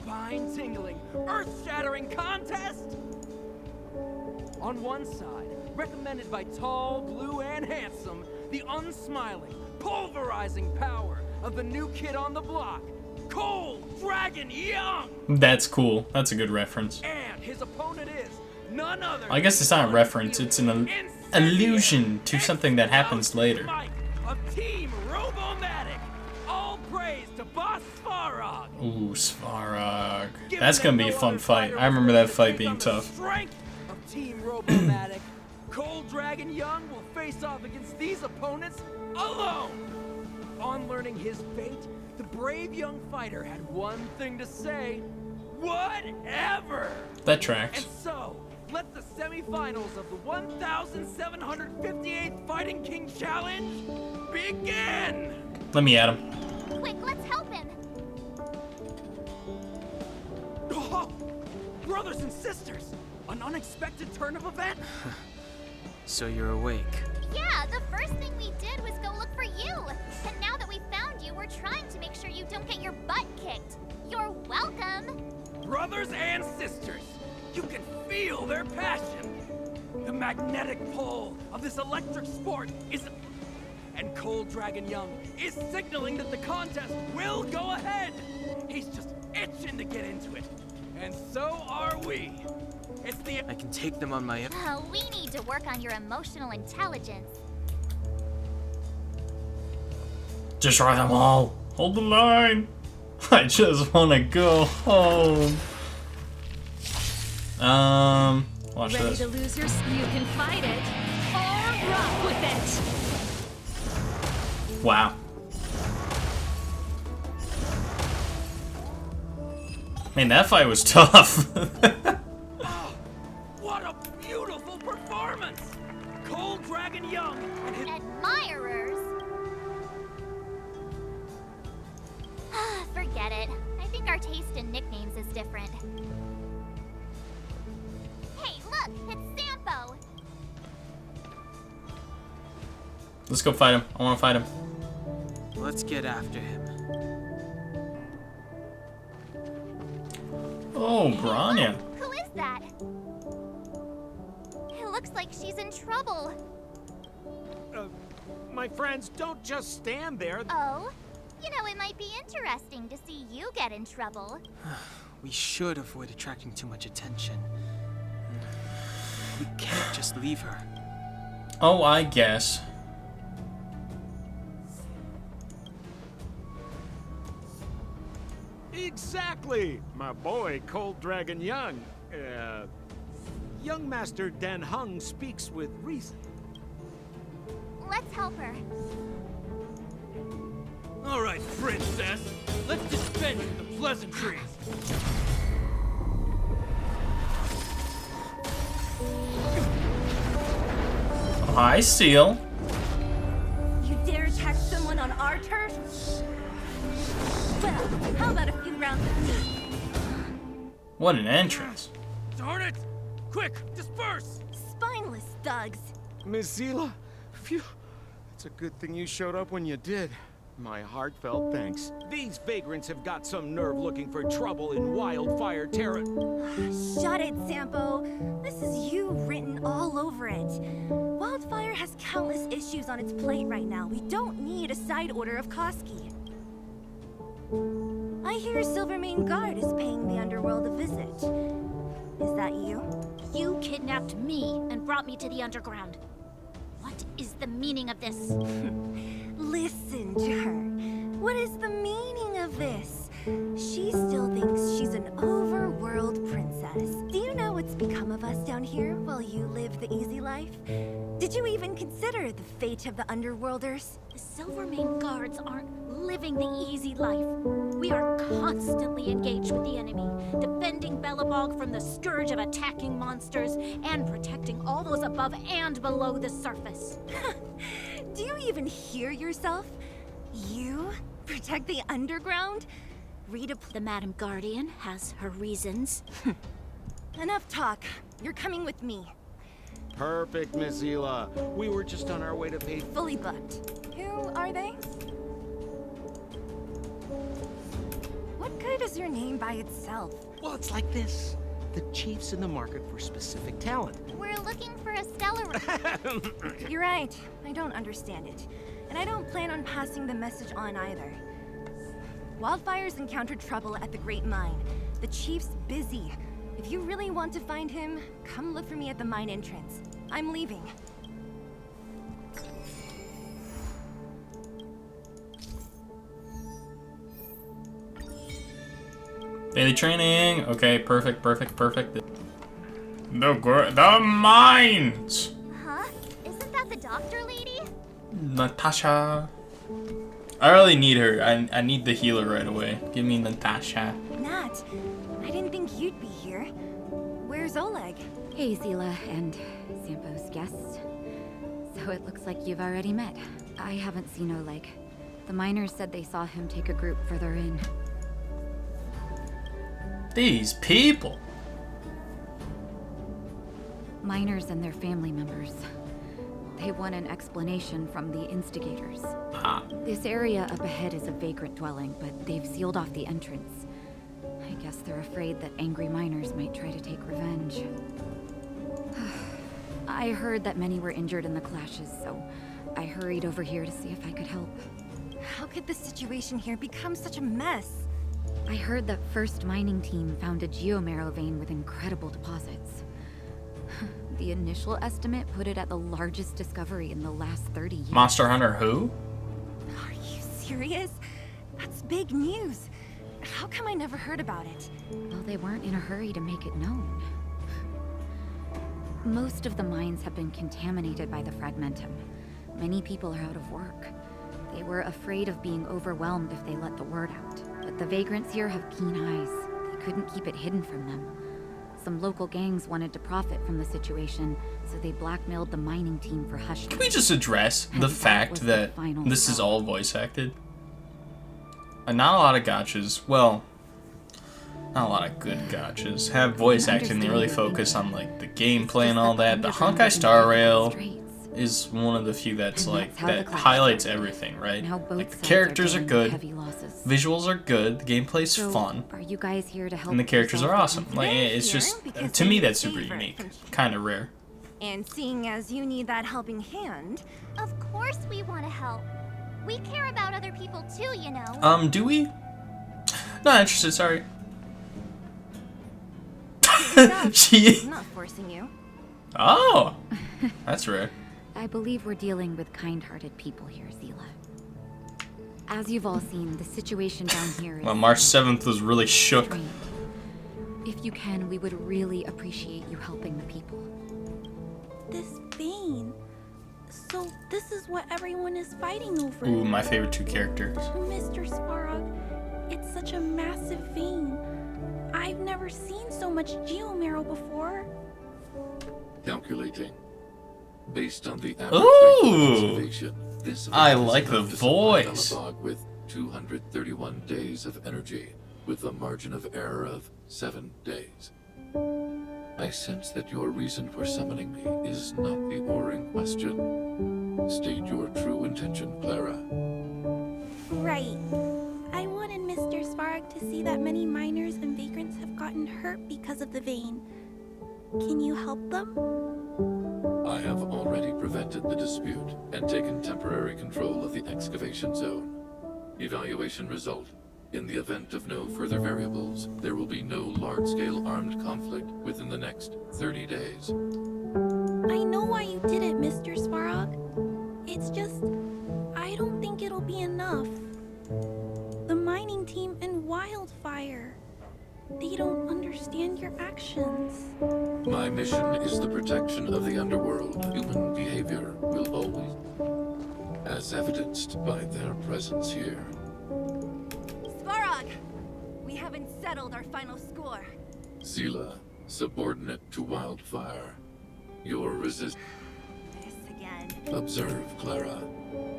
spine-tingling, earth-shattering contest? On one side, recommended by tall, blue, and handsome, the unsmiling, pulverizing power of the new kid on the block, Cold Dragon Young! That's cool. That's a good reference. And his opponent is none other. I guess it's not a reference, it's an allusion to something that happens later. Of Team Robomatic. All praise to Boss Svarog. Ooh, Svarog. That's gonna be a fun fight. I remember that fight being tough. Strength of Team Robomatic. Cold Dragon Young will face off against these opponents alone. On learning his fate, the brave young fighter had one thing to say: whatever. That tracks. And so, let the semifinals of the 1758th Fighting King Challenge begin! Let me at him. Quick, let's help him. Oh, brothers and sisters, an unexpected turn of events. So you're awake. Yeah, the first thing we did was go look for you. And now that we found you, we're trying to make sure you don't get your butt kicked. You're welcome. Brothers and sisters, you can feel their passion. The magnetic pull of this electric sport is... And Cold Dragon Young is signaling that the contest will go ahead. He's just itching to get into it. And so are we. It's the... I can take them on my own. Oh, we need to work on your emotional intelligence. Destroy them all. Hold the line. I just want to go home. Watch Ready this. to lose your... You can fight it, or rock with it. Wow. Man, that fight was tough. Oh, what a beautiful performance! Cold Dragon Young and his... Admirers? Forget it. I think our taste in nicknames is different. Hey, look! It's Sampo! Let's go fight him. I want to fight him. Let's get after him. Oh, Grania. Who is that? It looks like she's in trouble. My friends, don't just stand there. Oh? You know, it might be interesting to see you get in trouble. We should avoid attracting too much attention. We can't just leave her. Oh, I guess. Exactly! My boy, Cold Dragon Young. Young Master Dan Heng speaks with reason. Let's help her. All right, princess. Let's dispense with the pleasantries. Hi, Seal. You dare attack someone on our turf? Well, how about a few rounds of me? What an entrance. Darn it! Quick, disperse! Spineless thugs. Miss Zila, phew. It's a good thing you showed up when you did. My heartfelt thanks. These vagrants have got some nerve looking for trouble in Wildfire Terra. Shut it, Sampo. This is you written all over it. Wildfire has countless issues on its plate right now. We don't need a side order of Koski. I hear Silvermane Guard is paying the Underworld a visit. Is that you? You kidnapped me and brought me to the underground. What is the meaning of this? Listen to her. What is the meaning of this? She still thinks she's an overworld princess. Do you know what's become of us down here while you live the easy life? Did you even consider the fate of the Underworlders? The Silvermane Guards aren't living the easy life. We are constantly engaged with the enemy, defending Belobog from the scourge of attacking monsters and protecting all those above and below the surface. Do you even hear yourself? You protect the underground? The Madam Guardian has her reasons. Enough talk. You're coming with me. Perfect, Miss Zila. We were just on our way to pay. Fully booked. Who are they? What good is your name by itself? Well, it's like this. The chief's in the market for specific talent. We're looking for a stellar. You're right. I don't understand it. And I don't plan on passing the message on either. Wildfire's encountered trouble at the Great Mine. The chief's busy. If you really want to find him, come look for me at the mine entrance. I'm leaving. Daily training. Okay, perfect. The mines. Huh? Isn't that the doctor lady? Natasha. I really need her. I need the healer right away. Give me Natasha. Nat, I didn't think you'd be here. Where's Oleg? Hey, Zila and Sampo's guest. So it looks like you've already met. I haven't seen Oleg. The miners said they saw him take a group further in. These people. Miners and their family members. They want an explanation from the instigators. Ah. This area up ahead is a vagrant dwelling, but they've sealed off the entrance. I guess they're afraid that angry miners might try to take revenge. I heard that many were injured in the clashes, so I hurried over here to see if I could help. How could the situation here become such a mess? I heard that First Mining Team found a geomarrow vein with incredible deposits. The initial estimate put it at the largest discovery in the last 30 years. Monster Hunter who? Are you serious? That's big news. How come I never heard about it? Well, they weren't in a hurry to make it known. Most of the mines have been contaminated by the Fragmentum. Many people are out of work. They were afraid of being overwhelmed if they let the word out. But the vagrants here have keen eyes. They couldn't keep it hidden from them. Some local gangs wanted to profit from the situation, so they blackmailed the mining team for hush money. Can we just address the And fact was the that final this is straw. all voice acted? And not a lot of gotchas. Well, not a lot of good gotchas. Have voice acting. They really focus on like the gameplay and all that. The Honkai Star Rail is one of the few that's And like that's how that the class highlights started. everything, right? Now both Like the sides characters are dealing with good, heavy losses. visuals are good, the gameplay's So, fun, are you guys here to help? and the characters are resolve the awesome. Like incident? it's here just because to we're me your that's super favorite unique, from- kind of rare. And seeing as you need that helping hand, Of course we want to help. We care about other people too, you know. Do we? Not interested. Sorry. She. I'm not forcing you. Oh, that's rare. I believe we're dealing with kind-hearted people here, Zila. As you've all seen, the situation down here is Well, March 7th was really shook. strained. If you can, we would really appreciate you helping the people. This vein. So this is what everyone is fighting over. Ooh, my favorite two characters. Mr. Svarog, it's such a massive vein. I've never seen so much geomarrow before. Calculating. Based on the Ooh! observation, this I event is like the enough to supply voice. Belobog with 231 days of energy, with a margin of error of 7 days. I sense that your reason for summoning me is not the ore in question. State your true intention, Clara. Right. I wanted Mr. Svarog to see that many miners and vagrants have gotten hurt because of the vein. Can you help them? I have already prevented the dispute and taken temporary control of the excavation zone. Evaluation result. In the event of no further variables, there will be no large-scale armed conflict within the next 30 days. I know why you did it, Mr. Svarog. It's just, I don't think it'll be enough. The mining team and Wildfire. They don't understand your actions. My mission is the protection of the underworld. Human behavior will always, as evidenced by their presence here. Svarog! We haven't settled our final score. Zila, subordinate to Wildfire. Your resist. This again. Observe, Clara.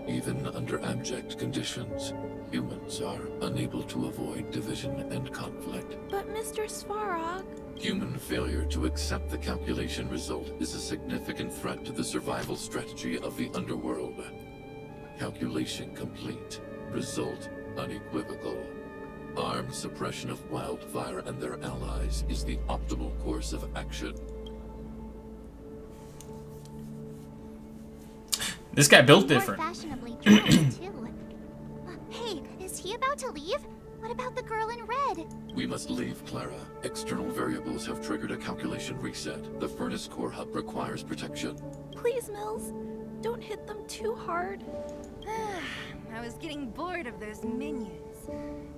Even under abject conditions, humans are unable to avoid division and conflict. But Mr. Svarog... Human failure to accept the calculation result is a significant threat to the survival strategy of the underworld. Calculation complete. Result unequivocal. Armed suppression of Wildfire and their allies is the optimal course of action. This guy built More different. fashionably dressed, too. Hey, is he about to leave? What about the girl in red? We must leave, Clara. External variables have triggered a calculation reset. The furnace core hub requires protection. Please, Mills, don't hit them too hard. I was getting bored of those minions.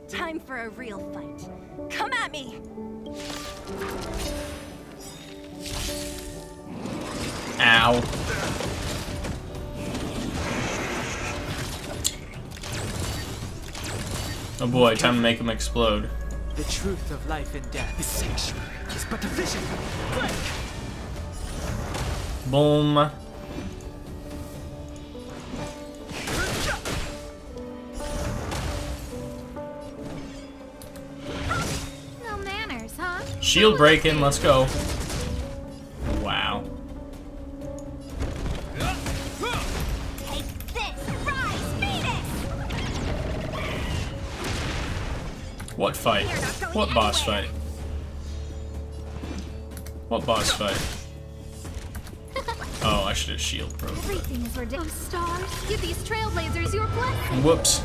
Time for a real fight. Come at me! Ow. Oh boy, time to make him explode. The truth of life and death. The sanctuary is but a vision. Break! Boom. No manners, huh? Shield breaking, let's go. Wow. Take this! Rise, Phoenix! What fight? What boss fight? What boss fight? Oh, I should have shield broke. Everything is ridiculous. Oh, stars, give these trailblazers your blessing. Whoops.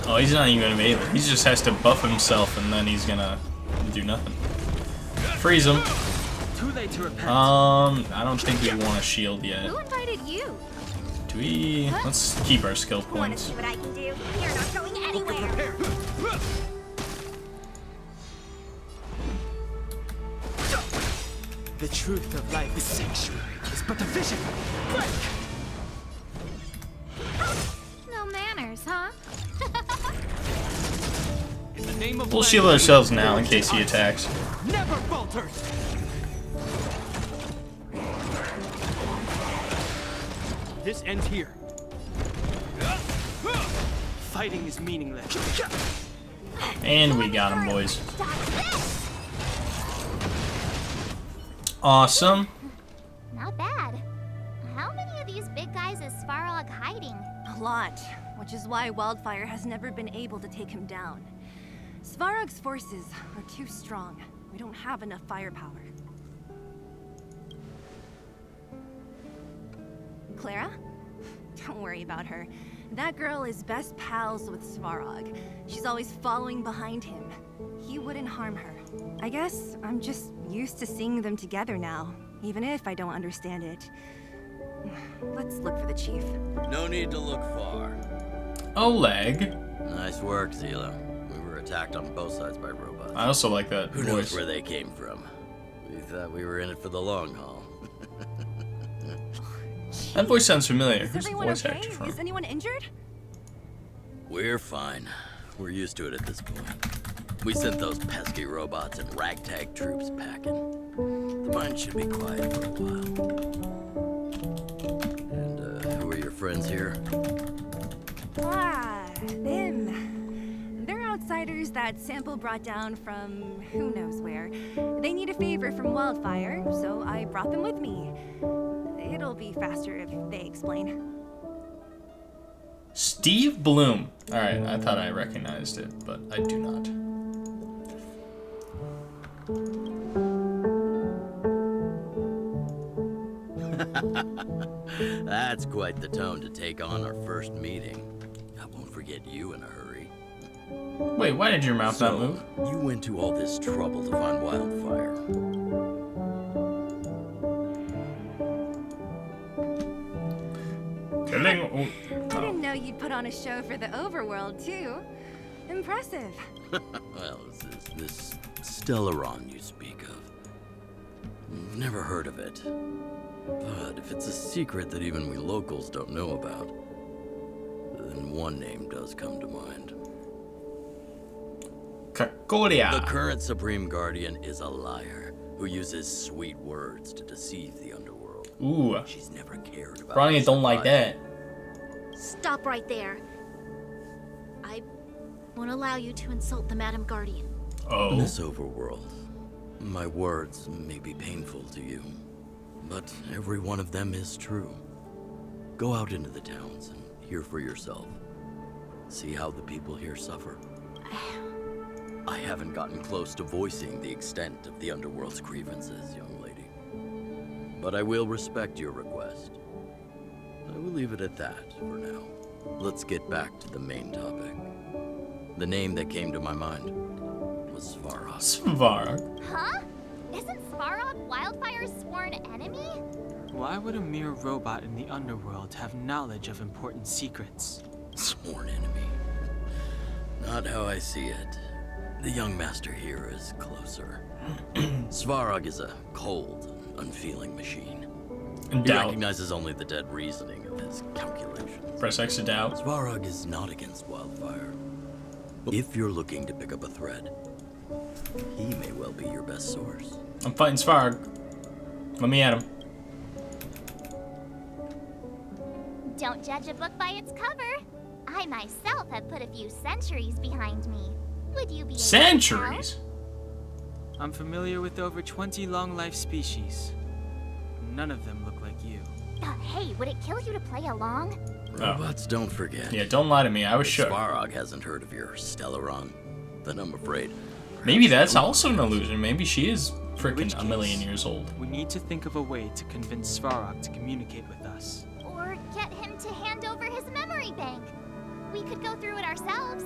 Oh, he's not even gonna be able. He just has to buff himself and then he's gonna do nothing. Freeze him. Too late to repent. I don't think we want a shield yet. Who invited you? Do we? Let's keep our skill Wanna points. see what I can do? You're not going anywhere. The truth of life. The sanctuary is but a vision. Break! No manners, huh? In the name of We'll legend, shield ourselves now in case he attacks. never falters. This ends here. Fighting is meaningless. And we got him, boys. Stop this! Awesome. Not bad. How many of these big guys is Svarog hiding? A lot, which is why Wildfire has never been able to take him down. Svarog's forces are too strong. We don't have enough firepower. Clara? Don't worry about her. That girl is best pals with Svarog. She's always following behind him. He wouldn't harm her. I guess I'm just used to seeing them together now, even if I don't understand it. Let's look for the chief. No need to look far. Oleg. Nice work, Zila. We were attacked on both sides by robots. I also like that Who knows voice. where they came from? We thought we were in it for the long haul. That voice sounds familiar. Is Who's the everyone voice okay? actor from? Is anyone injured? We're fine. We're used to it at this point. We sent those pesky robots and ragtag troops packing. The mine should be quiet for a while. And, who are your friends here? Ah, them. They're outsiders that Sample brought down from who knows where. They need a favor from Wildfire, so I brought them with me. It'll be faster if they explain. Steve Bloom. Alright, I thought I recognized it, but I do not. That's quite the tone to take on our first meeting. I won't forget you in a hurry. Wait, why did your mouth not move? You went to all this trouble to find Wildfire. Killing. I didn't know you'd put on a show for the overworld, too. Impressive. Well, this Stellaron you speak of. Never heard of it. But if it's a secret that even we locals don't know about, then one name does come to mind. Kakoria. The current Supreme Guardian is a liar who uses sweet words to deceive the underworld. Ooh. She's never cared about Ronnie her don't like survival. that. Stop right there. I won't allow you to insult the Madam Guardian. In Oh. this overworld, my words may be painful to you, but every one of them is true. Go out into the towns and hear for yourself. See how the people here suffer. I haven't gotten close to voicing the extent of the Underworld's grievances, young lady. But I will respect your request. I will leave it at that for now. Let's get back to the main topic. The name that came to my mind was Svarog. Svarog? Huh? Isn't Svarog Wildfire's sworn enemy? Why would a mere robot in the underworld have knowledge of important secrets? Sworn enemy. Not how I see it. The young master here is closer. Svarog is a cold, unfeeling machine. He recognizes only the dead reasoning of his calculations. Press X to doubt. Svarog is not against Wildfire. If you're looking to pick up a thread, he may well be your best source. I'm fighting Svarog. Let me at him. Don't judge a book by its cover. I myself have put a few centuries behind me. Would you be able to Centuries? I'm familiar with over 20 long-life species. None of them look like you. Hey, would it kill you to play along? Robots don't forget. Yeah, don't lie to me. I was If shook. Svarog hasn't heard of your Stellaron, then I'm afraid. Maybe that's also an illusion. Maybe she is freaking a million years old. We need to think of a way to convince Svarog to communicate with us. Or get him to hand over his memory bank. We could go through it ourselves.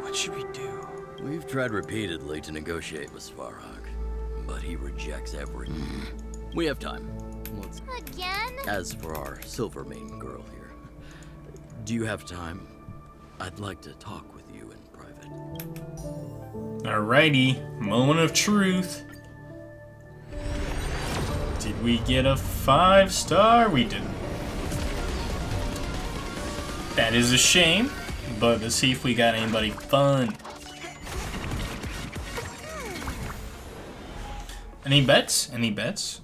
What should we do? We've tried repeatedly to negotiate with Svarog, but he rejects everything. We have time. Let's... Again? As for our Silvermane girl here, do you have time? I'd like to talk with you in private. Alrighty, moment of truth. Did we get a 5-star? We didn't. That is a shame, but let's see if we got anybody fun. Any bets? Any bets?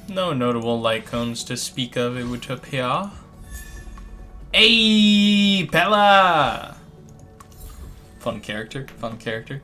No notable Lycones to speak of, it would appear. Hey, Pella! Fun character, fun character.